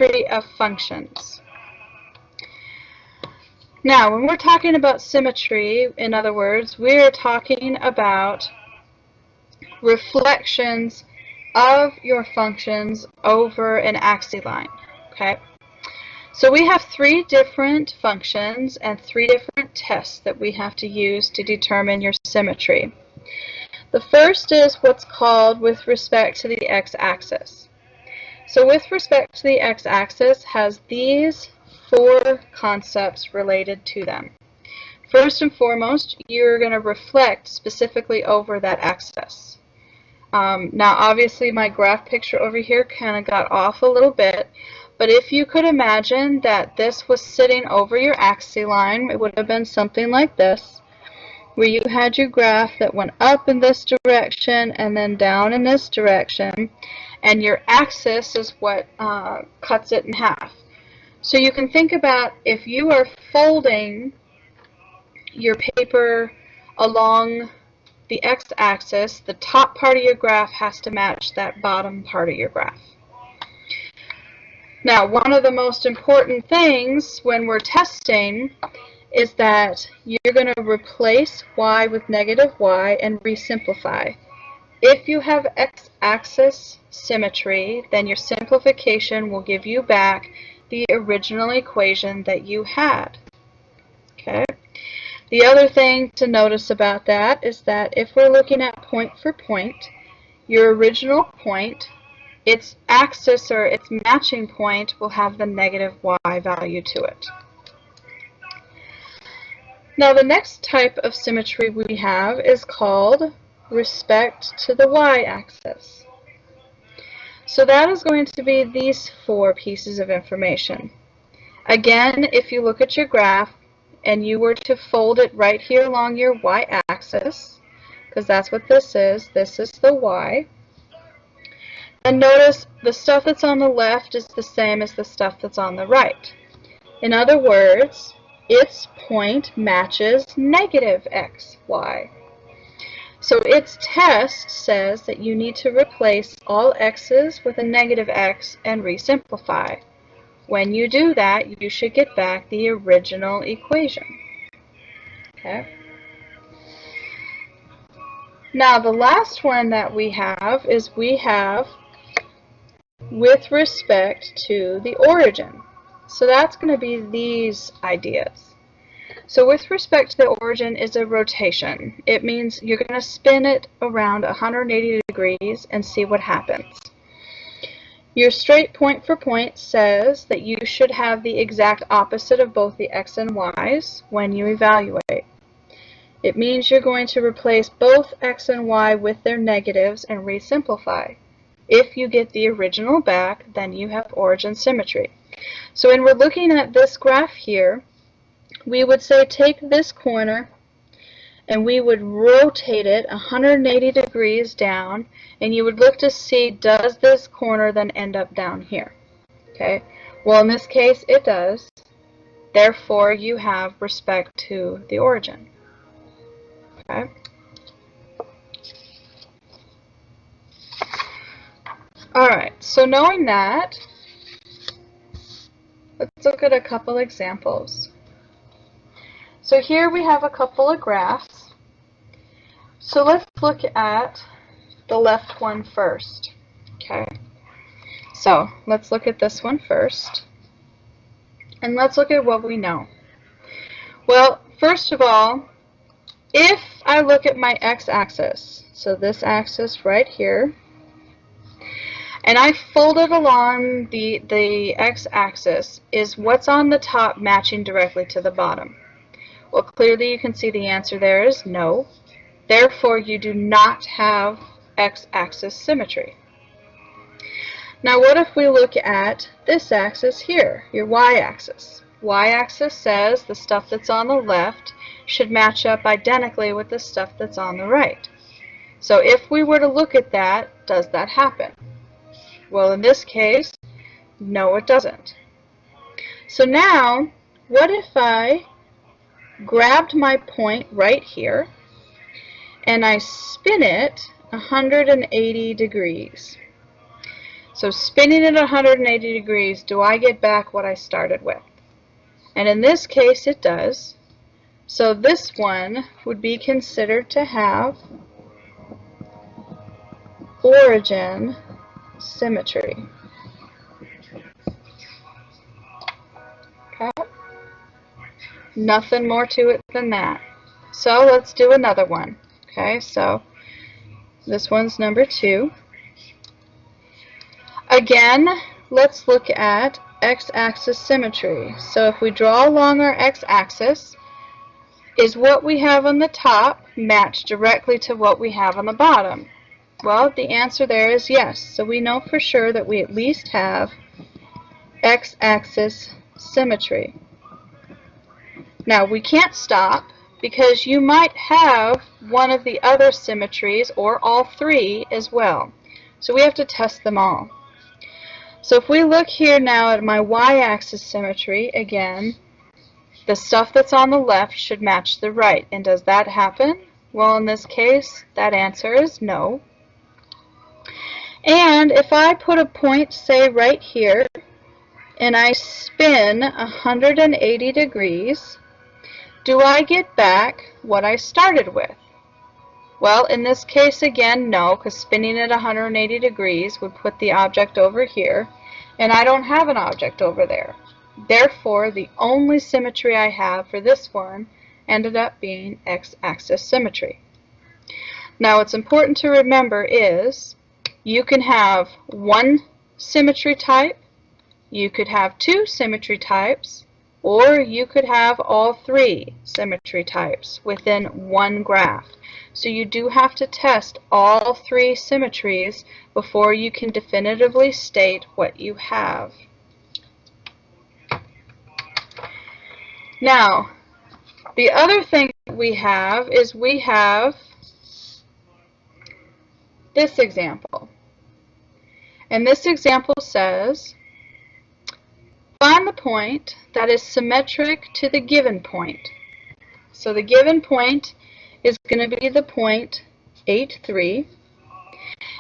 symmetry of functions. Now, when we're talking about symmetry, in other words, we're talking about reflections of your functions over an axis line. Okay? So we have 3 different functions and 3 different tests that we have to use to determine your symmetry. The first is what's called with respect to the x-axis. So with respect to the x-axis has these 4 concepts related to them. First and foremost, you're going to reflect specifically over that axis. Now obviously my graph picture over here kind of got off a little bit, but if you could imagine that this was sitting over your axis line, it would have been something like this, where you had your graph that went up in this direction and then down in this direction, and your axis is what cuts it in half. So you can think about if you are folding your paper along the x-axis, the top part of your graph has to match that bottom part of your graph. Now, one of the most important things when we're testing is that you're going to replace y with negative y and resimplify. If you have x-axis symmetry, then your simplification will give you back the original equation that you had. Okay? The other thing to notice about that is that if we're looking at point for point, your original point, its axis or its matching point will have the negative y value to it. Now the next type of symmetry we have is called respect to the y-axis. So that is going to be these 4 pieces of information. Again, if you look at your graph and you were to fold it right here along your y-axis, because that's what this is the y, and notice the stuff that's on the left is the same as the stuff that's on the right. In other words, its point matches negative x, y. So its test says that you need to replace all x's with a negative x and resimplify. When you do that, you should get back the original equation. Okay. Now the last one that we have is with respect to the origin. So that's going to be these ideas. So with respect to the origin is a rotation. It means you're going to spin it around 180 degrees and see what happens. Your straight point for point says that you should have the exact opposite of both the x and y's when you evaluate. It means you're going to replace both x and y with their negatives and resimplify. If you get the original back, then you have origin symmetry. So when we're looking at this graph here, we would say take this corner and we would rotate it 180 degrees down, and you would look to see, does this corner then end up down here? Okay. Well, in this case it does. Therefore you have respect to the origin. Okay. Alright, so knowing that, let's look at a couple examples. So here we have a couple of graphs. So let's look at the left one first. Okay. So let's look at this one first. And let's look at what we know. Well, first of all, if I look at my x-axis, so this axis right here, and I fold it along the x-axis, is what's on the top matching directly to the bottom? Well, clearly you can see the answer there is no. Therefore, you do not have x-axis symmetry. Now, what if we look at this axis here, your y-axis? Y-axis says the stuff that's on the left should match up identically with the stuff that's on the right. So if we were to look at that, does that happen? Well, in this case, no, it doesn't. So now, what if I grabbed my point right here and I spin it 180 degrees? So spinning it 180 degrees, do I get back what I started with? And in this case, it does. So this one would be considered to have origin symmetry. Okay? Nothing more to it than that. So let's do another one. Okay, so this one's number 2. Again, let's look at x-axis symmetry. So if we draw along our x-axis, is what we have on the top matched directly to what we have on the bottom? Well, the answer there is yes. So we know for sure that we at least have x-axis symmetry. Now, we can't stop because you might have one of the other symmetries or all 3 as well. So we have to test them all. So if we look here now at my y-axis symmetry, again, the stuff that's on the left should match the right. And does that happen? Well, in this case, that answer is no. And if I put a point, say, right here, and I spin 180 degrees, do I get back what I started with? Well, in this case, again, no, because spinning at 180 degrees would put the object over here, and I don't have an object over there. Therefore, the only symmetry I have for this one ended up being x-axis symmetry. Now, what's important to remember is you can have one symmetry type, you could have 2 symmetry types, or you could have all 3 symmetry types within one graph. So you do have to test all 3 symmetries before you can definitively state what you have. Now, the other thing we have is we have this example. And this example says, find the point that is symmetric to the given point. So the given point is going to be the point 8, 3.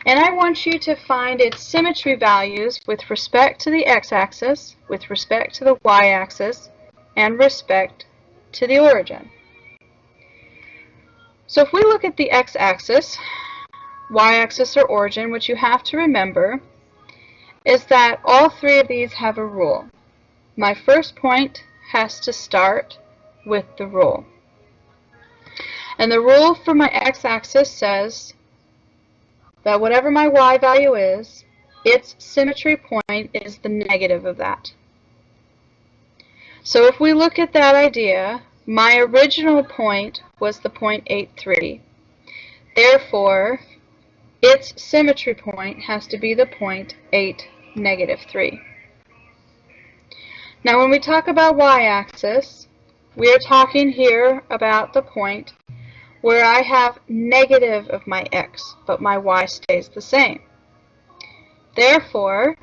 And I want you to find its symmetry values with respect to the x-axis, with respect to the y-axis, and respect to the origin. So if we look at the x-axis, y-axis, or origin, what you have to remember is that all 3 of these have a rule. My first point has to start with the rule. And the rule for my x-axis says that whatever my y value is, its symmetry point is the negative of that. So if we look at that idea, my original point was the point 8, 3. Therefore, its symmetry point has to be the point 8, negative 3. Now when we talk about y-axis, we are talking here about the point where I have negative of my x, but my y stays the same. Therefore,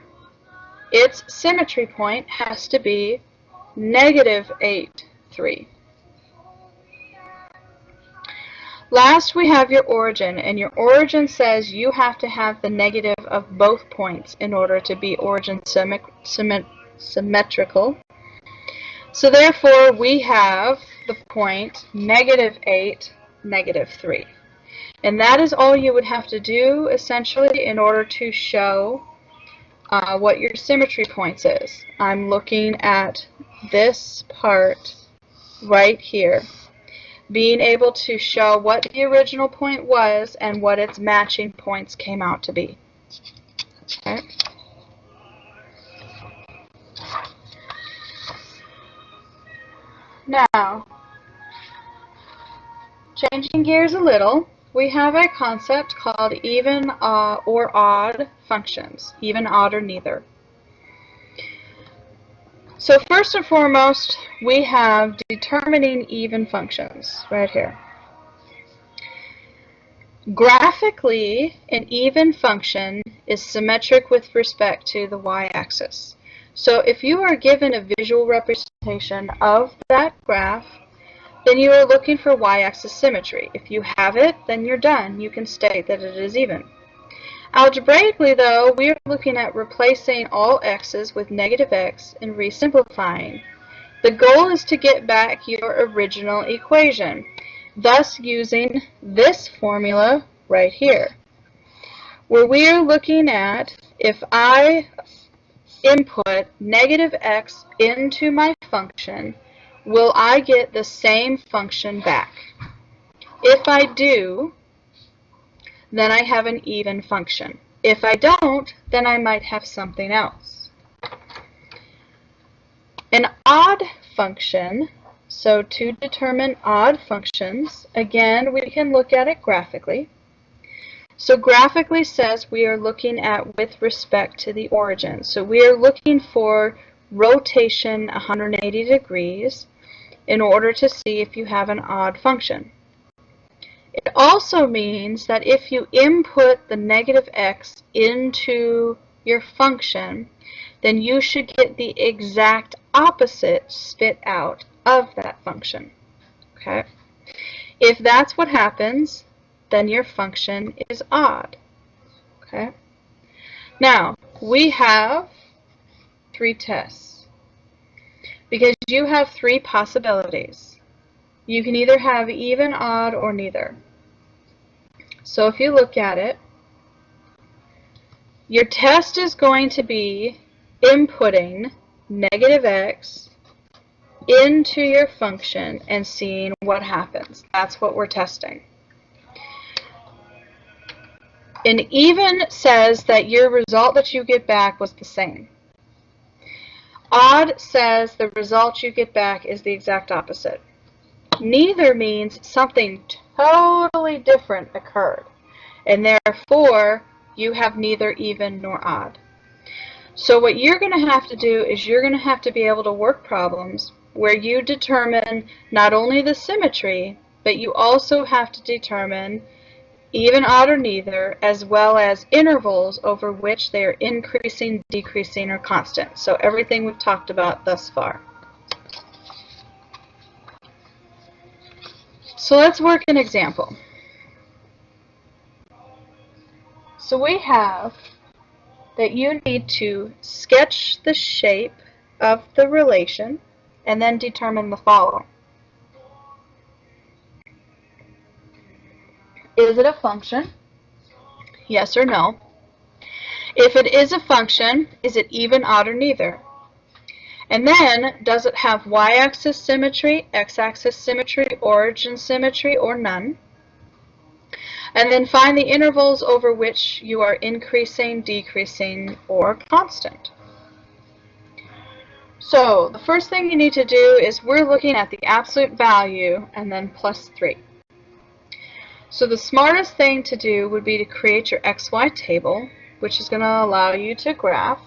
its symmetry point has to be negative 8, 3. Last, we have your origin, and your origin says you have to have the negative of both points in order to be origin symmetrical. So therefore, we have the point negative 8, negative 3. And that is all you would have to do, essentially, in order to show what your symmetry points is. I'm looking at this part right here, being able to show what the original point was and what its matching points came out to be. Okay. Now, changing gears a little, we have a concept called even or odd functions, even, odd, or neither. So first and foremost, we have determining even functions right here. Graphically, an even function is symmetric with respect to the y-axis. So if you are given a visual representation of that graph, then you are looking for y-axis symmetry. If you have it, then you're done. You can state that it is even. Algebraically, though, we are looking at replacing all x's with negative x and resimplifying. The goal is to get back your original equation, thus using this formula right here, where we are looking at if I input negative x into my function, will I get the same function back? If I do, then I have an even function. If I don't, then I might have something else. An odd function, so to determine odd functions, again, we can look at it graphically. So graphically says we are looking at with respect to the origin. So we are looking for rotation 180 degrees in order to see if you have an odd function. It also means that if you input the negative x into your function, then you should get the exact opposite spit out of that function. Okay? If that's what happens, then your function is odd. Okay? Now, we have 3 tests because you have 3 possibilities. You can either have even, odd, or neither. So if you look at it, your test is going to be inputting negative x into your function and seeing what happens. That's what we're testing. An even says that your result that you get back was the same. Odd says the result you get back is the exact opposite. Neither means something totally different occurred, and therefore you have neither even nor odd. So what you're going to have to do is you're going to have to be able to work problems where you determine not only the symmetry, but you also have to determine even, odd, or neither, as well as intervals over which they are increasing, decreasing, or constant. So everything we've talked about thus far. So let's work an example. So we have that you need to sketch the shape of the relation and then determine the following. Is it a function? Yes or no? If it is a function, is it even, odd, or neither? And then, does it have y-axis symmetry, x-axis symmetry, origin symmetry, or none? And then find the intervals over which you are increasing, decreasing, or constant. So the first thing you need to do is we're looking at the absolute value and then plus 3. So the smartest thing to do would be to create your XY table, which is going to allow you to graph.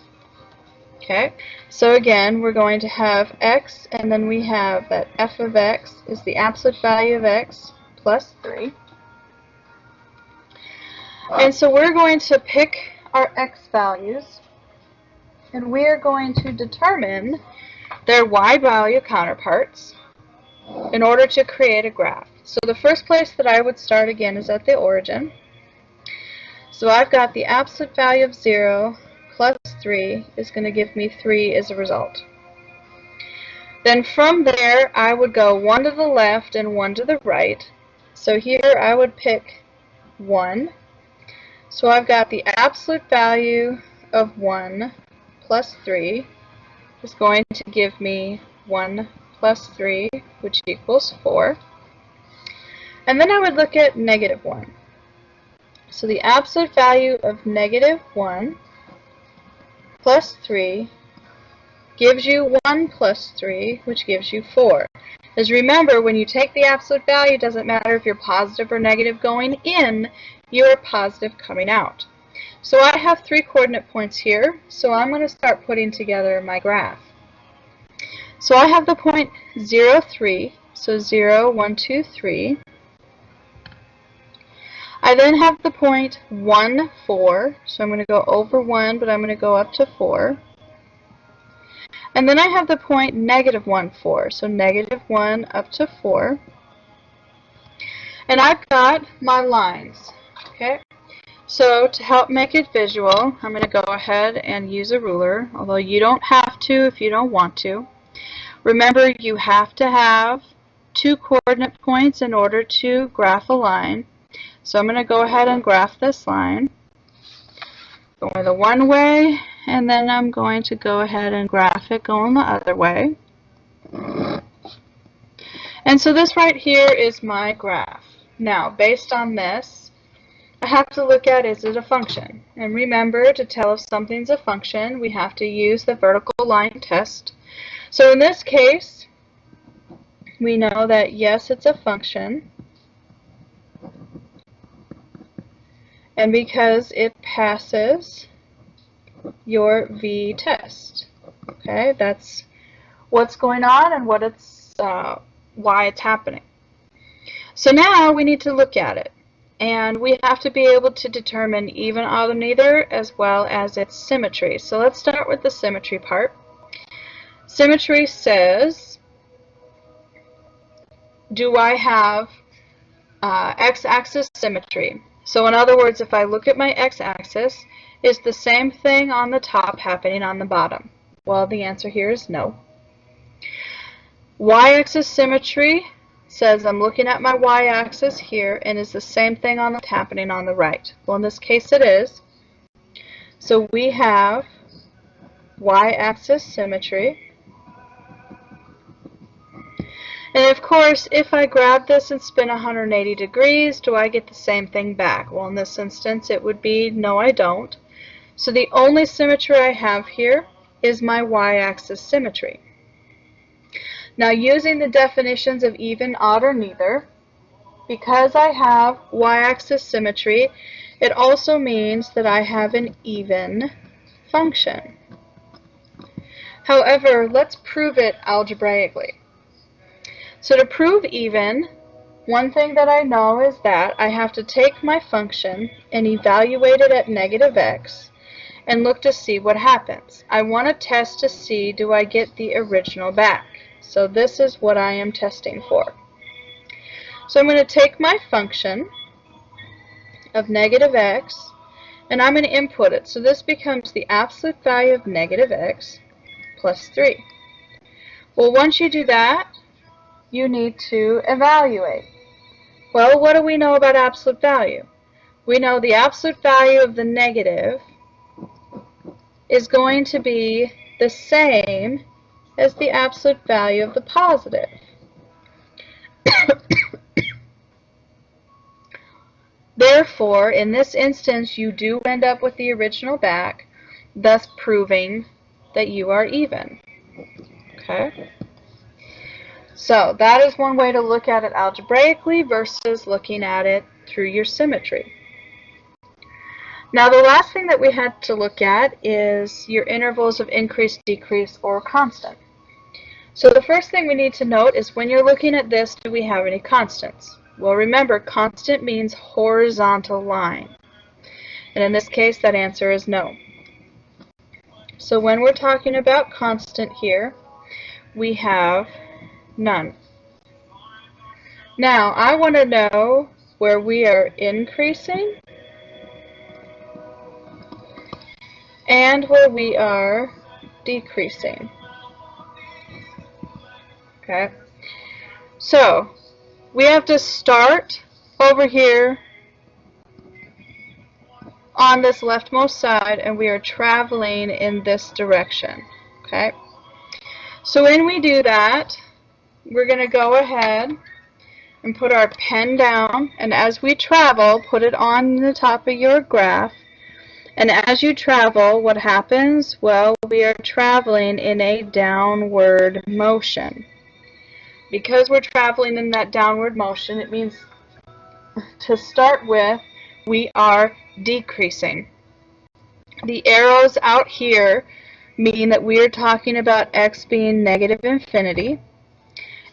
Okay, so again, we're going to have x, and then we have that f of x is the absolute value of x plus 3. And so we're going to pick our x values, and we are going to determine their y value counterparts in order to create a graph. So the first place that I would start again is at the origin. So I've got the absolute value of 0 plus 3 is going to give me 3 as a result. Then from there, I would go 1 to the left and 1 to the right. So here I would pick 1. So I've got the absolute value of 1 plus 3 is going to give me 1 plus 3, which equals 4. And then I would look at negative 1. So the absolute value of negative 1 plus 3 gives you 1 plus 3, which gives you 4. As remember, when you take the absolute value, it doesn't matter if you're positive or negative going in, you're positive coming out. So I have 3 coordinate points here, so I'm going to start putting together my graph. So I have the point 0, 3, so 0, 1, 2, 3. I then have the point 1, 4, so I'm going to go over 1, but I'm going to go up to 4. And then I have the point negative 1, 4, so negative 1 up to 4. And I've got my lines. Okay, So to help make it visual, I'm going to go ahead and use a ruler, although you don't have to if you don't want to. Remember, you have to have 2 coordinate points in order to graph a line. So I'm going to go ahead and graph this line. Going the one way, and then I'm going to go ahead and graph it going the other way. And so this right here is my graph. Now, based on this, I have to look at, is it a function? And remember, to tell if something's a function, we have to use the vertical line test. So in this case, we know that yes, it's a function. And because it passes your V test. Okay, that's what's going on and what it's why it's happening. So now we need to look at it. And we have to be able to determine even, odd, or neither, as well as its symmetry. So let's start with the symmetry part. Symmetry says, do I have x-axis symmetry? So in other words, if I look at my x-axis, is the same thing on the top happening on the bottom? Well, the answer here is no. Y-axis symmetry says I'm looking at my y-axis here, and is the same thing on the happening on the right? Well, in this case it is. So we have y-axis symmetry. And of course, if I grab this and spin 180 degrees, do I get the same thing back? Well, in this instance it would be no, I don't. So the only symmetry I have here is my y-axis symmetry. Now, using the definitions of even, odd, or neither, because I have y-axis symmetry, it also means that I have an even function. However, let's prove it algebraically. So to prove even, one thing that I know is that I have to take my function and evaluate it at negative x and look to see what happens. I want to test to see, do I get the original back? So this is what I am testing for. So I'm going to take my function of negative x, and I'm going to input it. So this becomes the absolute value of negative x plus 3. Well, once you do that, you need to evaluate. Well, what do we know about absolute value? We know the absolute value of the negative is going to be the same as the absolute value of the positive. Therefore, in this instance, you do end up with the original back, thus proving that you are even. Okay? So that is one way to look at it algebraically versus looking at it through your symmetry. Now the last thing that we had to look at is your intervals of increase, decrease, or constant. So the first thing we need to note is when you're looking at this, do we have any constants? Well, remember, constant means horizontal line. And in this case, that answer is no. So when we're talking about constant here, we have none. Now, I want to know where we are increasing and where we are decreasing. Okay? So, we have to start over here on this leftmost side, and we are traveling in this direction. Okay? So when we do that, we're going to go ahead and put our pen down, and as we travel, put it on the top of your graph. And as you travel, what happens? Well, we are traveling in a downward motion. Because we're traveling in that downward motion, it means to start with, we are decreasing. The arrows out here mean that we are talking about x being negative infinity.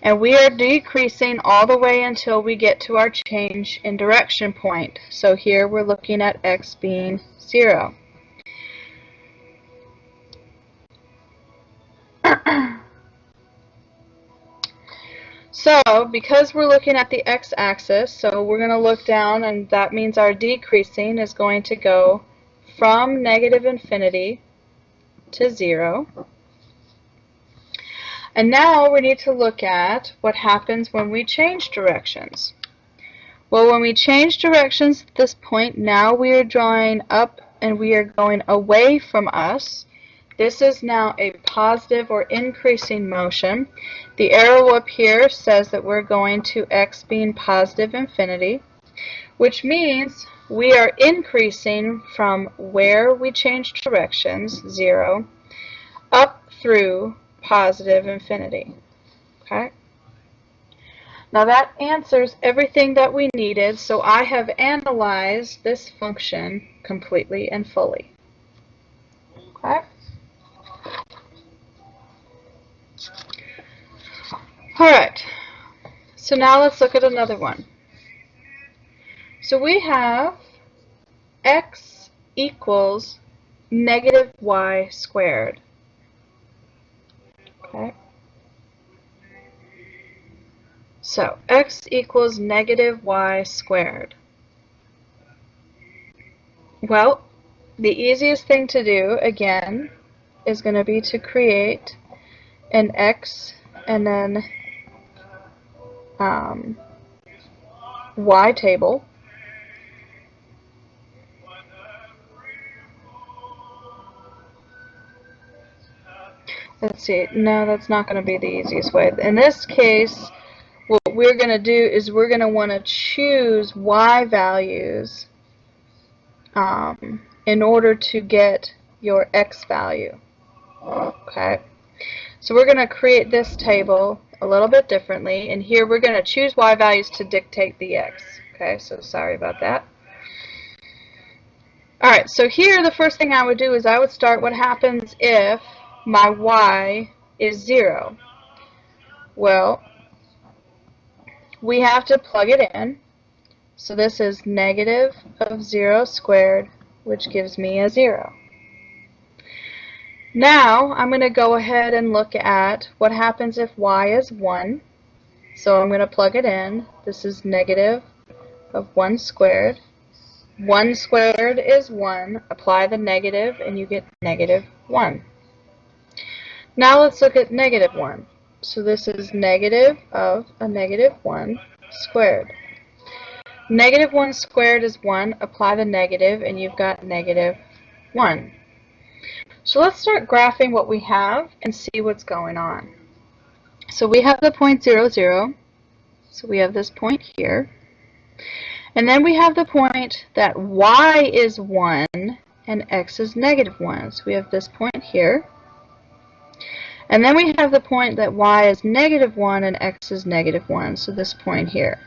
And we are decreasing all the way until we get to our change in direction point. So here we're looking at x being 0. So, because we're looking at the x-axis, so we're going to look down, and that means our decreasing is going to go from negative infinity to 0. And now we need to look at what happens when we change directions. Well, when we change directions at this point, now we are drawing up and we are going away from us. This is now a positive or increasing motion. The arrow up here says that we're going to x being positive infinity, which means we are increasing from where we changed directions, 0, up through positive infinity. Okay? Now that answers everything that we needed, so I have analyzed this function completely and fully. Okay? Alright, so now let's look at another one. So we have x equals negative y squared. Okay? So x equals negative y squared. Well, the easiest thing to do, again, is going to be to create an x and then y table. Let's see, no, that's not going to be the easiest way. In this case, what we're going to do is we're going to want to choose y values in order to get your x value. Okay, so we're going to create this table a little bit differently, and here we're going to choose y values to dictate the x. Okay, so sorry about that. Alright, so here the first thing I would do is I would start what happens if my y is 0. Well, we have to plug it in. So this is negative of 0 squared, which gives me a 0. Now I'm going to go ahead and look at what happens if y is 1. So I'm going to plug it in. This is negative of 1 squared. 1 squared is 1. Apply the negative and you get negative 1. Now let's look at negative 1. So this is negative of a negative 1 squared. Negative 1 squared is 1. Apply the negative and you've got negative 1. So let's start graphing what we have and see what's going on. So we have the point 0, 0. So we have this point here. And then we have the point that y is 1 and x is negative 1. So we have this point here. And then we have the point that y is negative 1 and x is negative 1. So this point here.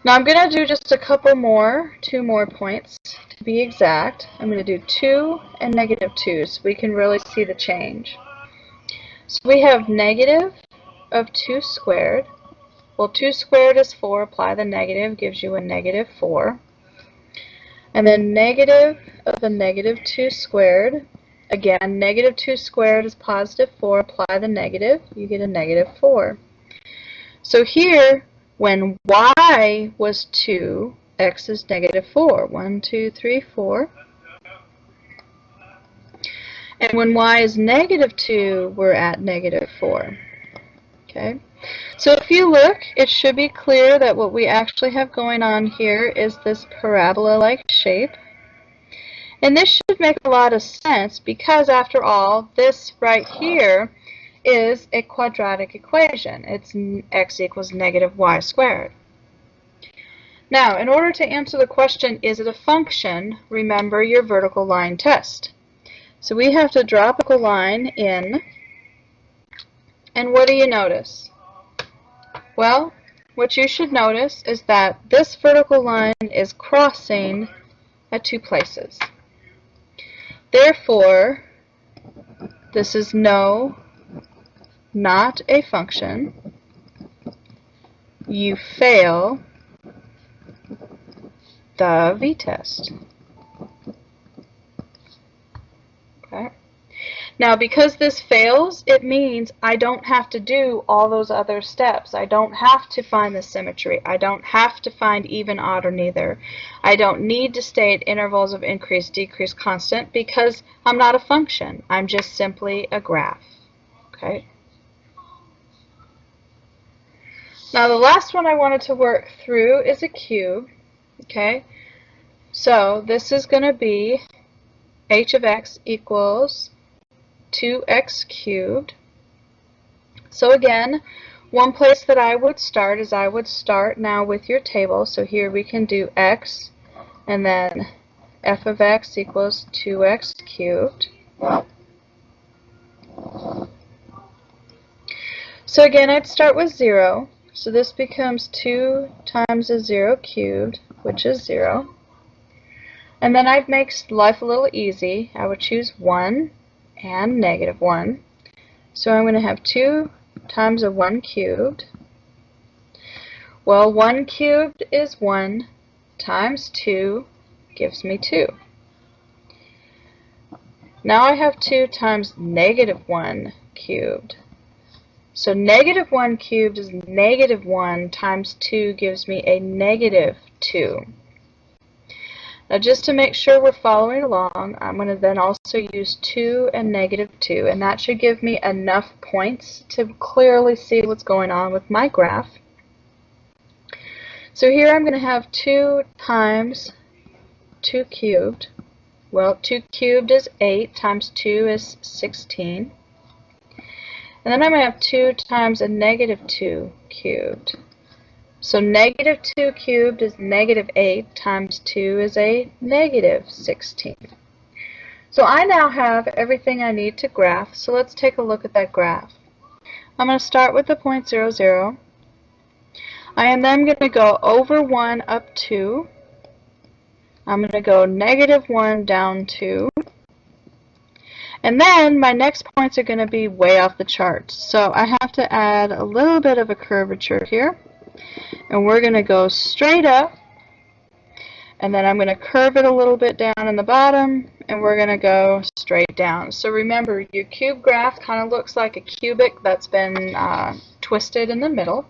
Now I'm going to do just a couple more, 2 more points to be exact. I'm going to do 2 and negative 2 so we can really see the change. So we have negative of 2 squared. Well, 2 squared is 4. Apply the negative, gives you a negative 4. And then negative of a negative 2 squared. Again, negative 2 squared is positive 4. Apply the negative, you get a negative 4. So here, when y was 2, x is negative 4. 1, 2, 3, 4. And when y is negative 2, we're at negative 4. Okay. So if you look, it should be clear that what we actually have going on here is this parabola-like shape. And this should make a lot of sense because, after all, this right here is a quadratic equation. It's x equals negative y squared. Now, in order to answer the question, is it a function, remember your vertical line test. So we have to drop a line in, and what do you notice? Well, what you should notice is that this vertical line is crossing at 2 places. Therefore, this is not a function. You fail the v-test. Okay. Now, because this fails, it means I don't have to do all those other steps. I don't have to find the symmetry. I don't have to find even, odd, or neither. I don't need to state intervals of increase, decrease, constant, because I'm not a function. I'm just simply a graph. Okay. Now, the last one I wanted to work through is a cube. Okay. So this is going to be h of x equals 2x cubed. So again, one place that I would start is I would start now with your table. So here we can do x, and then f of x equals 2x cubed. So again, I'd start with 0. So this becomes 2 times a 0 cubed, which is 0. And then I'd make life a little easy. I would choose 1 and negative 1. So I'm going to have 2 times a 1 cubed. Well, 1 cubed is 1 times 2 gives me 2. Now I have 2 times negative 1 cubed. So negative 1 cubed is negative 1 times 2 gives me a negative 2. Now, just to make sure we're following along, I'm going to then also use 2 and negative 2, and that should give me enough points to clearly see what's going on with my graph. So here I'm going to have 2 times 2 cubed. Well, 2 cubed is 8 times 2 is 16. And then I'm going to have 2 times a negative 2 cubed. So negative 2 cubed is negative 8 times 2 is a negative 16. So I now have everything I need to graph. So let's take a look at that graph. I'm going to start with the point 0, 0. I am then going to go over 1 up 2. I'm going to go negative 1 down 2. And then my next points are going to be way off the charts. So I have to add a little bit of a curvature here. And we're going to go straight up, and then I'm going to curve it a little bit down in the bottom, and we're going to go straight down. So remember, your cube graph kind of looks like a cubic that's been twisted in the middle.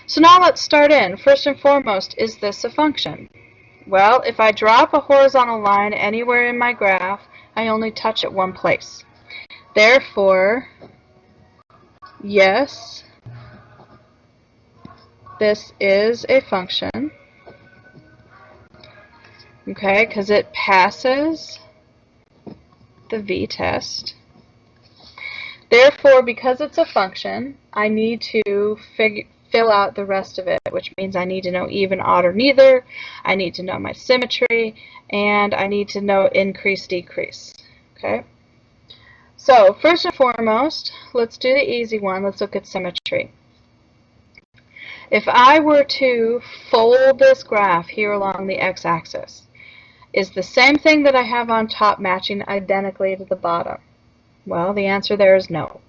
So now let's start in. First and foremost, is this a function? Well, if I drop a horizontal line anywhere in my graph, I only touch it one place. Therefore, yes, this is a function, okay, because it passes the v-test. Therefore, because it's a function, I need to fill out the rest of it, which means I need to know even, odd, or neither. I need to know my symmetry, and I need to know increase, decrease. Okay. So first and foremost, let's do the easy one. Let's look at symmetry. If I were to fold this graph here along the x-axis, is the same thing that I have on top matching identically to the bottom? Well, the answer there is no.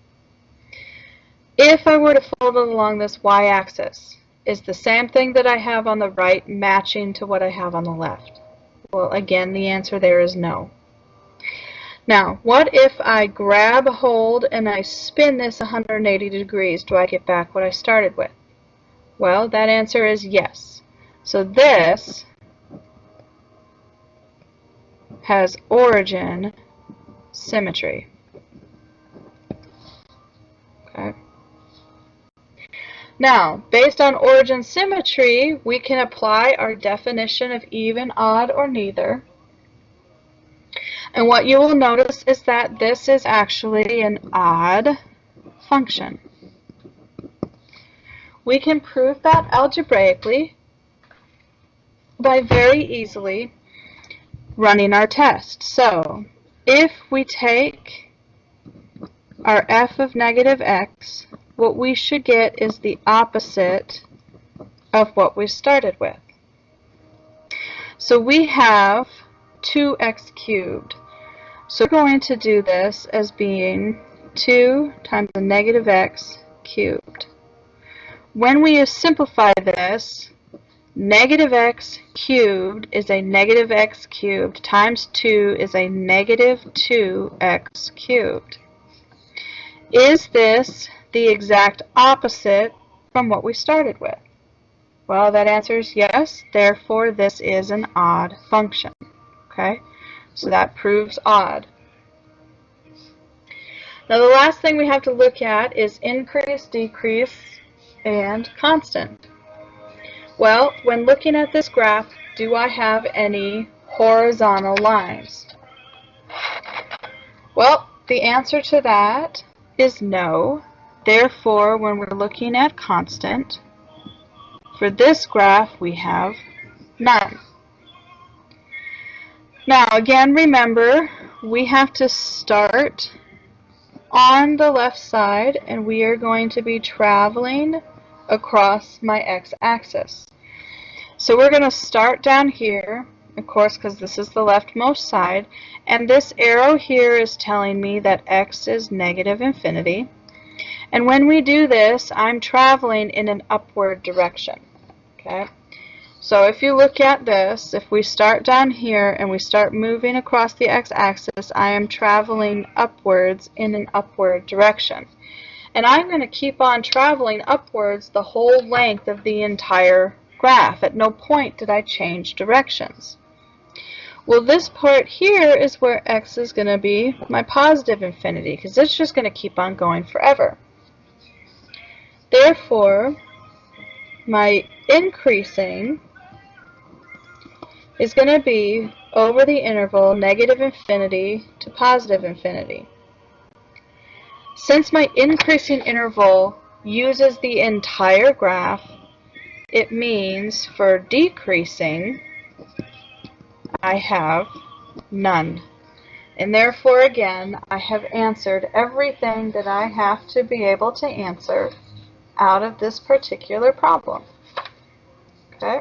If I were to fold it along this y-axis, is the same thing that I have on the right matching to what I have on the left? Well, again, the answer there is no. Now, what if I grab a hold and I spin this 180 degrees? Do I get back what I started with? Well, that answer is yes. So this has origin symmetry. Okay. Now, based on origin symmetry, we can apply our definition of even, odd, or neither. And what you will notice is that this is actually an odd function. We can prove that algebraically by very easily running our test. So, if we take our f of negative x, what we should get is the opposite of what we started with. So we have 2x cubed. So we're going to do this as being 2 times the negative x cubed. When we simplify this, negative x cubed is a negative x cubed times 2 is a negative 2x cubed. Is this the exact opposite from what we started with? Well, that answer is yes. Therefore, this is an odd function. Okay, so that proves odd. Now, the last thing we have to look at is increase, decrease, and constant. Well, when looking at this graph, do I have any horizontal lines? Well, the answer to that is no. Therefore, when we're looking at constant, for this graph we have none. Now, again, remember, we have to start on the left side, and we are going to be traveling across my x-axis. So we're going to start down here, of course, because this is the leftmost side, and this arrow here is telling me that x is negative infinity. And when we do this, I'm traveling in an upward direction. Okay? So if you look at this, if we start down here and we start moving across the x-axis, I am traveling upwards in an upward direction. And I'm going to keep on traveling upwards the whole length of the entire graph. At no point did I change directions. Well, this part here is where x is going to be my positive infinity, because it's just going to keep on going forever. Therefore, my increasing is going to be over the interval negative infinity to positive infinity. Since my increasing interval uses the entire graph, it means for decreasing, I have none. And therefore, again, I have answered everything that I have to be able to answer out of this particular problem. Okay?